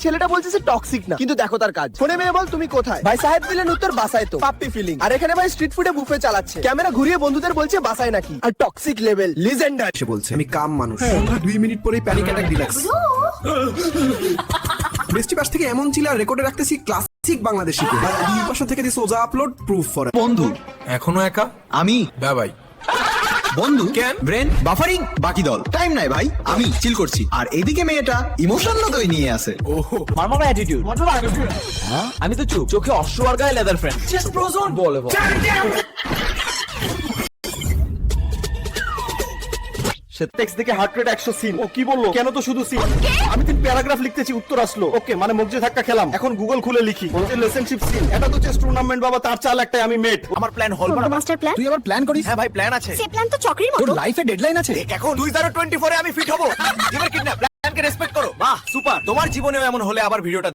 ছেলেটা বলছে সে টক্সিক না, কিন্তু দেখো তার কাজ। ফোনে মেয়ে বল তুমি কোথায়, ভাই সাহেব দিলেন উত্তর বাসায় তো, পাপ্পি ফিলিং। আর এখানে ভাই স্ট্রিট ফুডে বুফে চালাচ্ছে, ক্যামেরা ঘুরিয়ে বন্ধুদের বলছে বাসায় নাকি। আর টক্সিক লেভেল লিজেন্ডার সে বলছে আমি কাম মানুষ, 2 মিনিট পরেই প্যানিক অ্যাটাক রিল্যাক্স। বৃষ্টি পাশ থেকে এমন ছিল আর রেকর্ডে রাখতেছি ক্লাসিক বাংলাদেশিকে, দুই পাশা থেকে this Oja upload proof for বন্ধু এখনো একা? আমি বা ভাই বন্ধু কেন? ব্রেন বাফারিং, বাকি দল টাইম নাই ভাই, আমি চিল করছি। আর এদিকে মেয়েটা ইমোশন দই নিয়ে আসে। ওহো মারমারা অ্যাটিটিউড। আমি তো চুপ, চোখে অশ্ব আর গায়ে লেদার ফ্রেন্ড। জাস্ট ফ্রোজন বলে বল। সে টেক্সট দেখে হার্ট রেট 100 সিন। ও কি বললো? কেন তো শুধু সিন। আমি 3 প্যারাগ্রাফ লিখতেছি, উত্তর আসলো ওকে, মানে মুখ যে ধাক্কা খেলাম। এখন গুগল খুলে লিখি বলছে রিলেশনশিপ সিন। এটা তো চেস টুর্নামেন্ট বাবা, তার চাল একটাই, আমি মেট। আমার প্ল্যান হল বড় মাস্টার প্ল্যান। তুই আবার প্ল্যান করিস? হ্যাঁ ভাই প্ল্যান আছে। সে প্ল্যান তো চক্রীর তোর মতো। লাইফে ডেডলাইন আছে। এখন 2024 এ আমি ফিট হব। এবার কিডন্যাপ প্ল্যানকে রেসপেক্ট করো। বাহ সুপার, তোমার জীবনেও এমন হলে আবার ভিডিওটা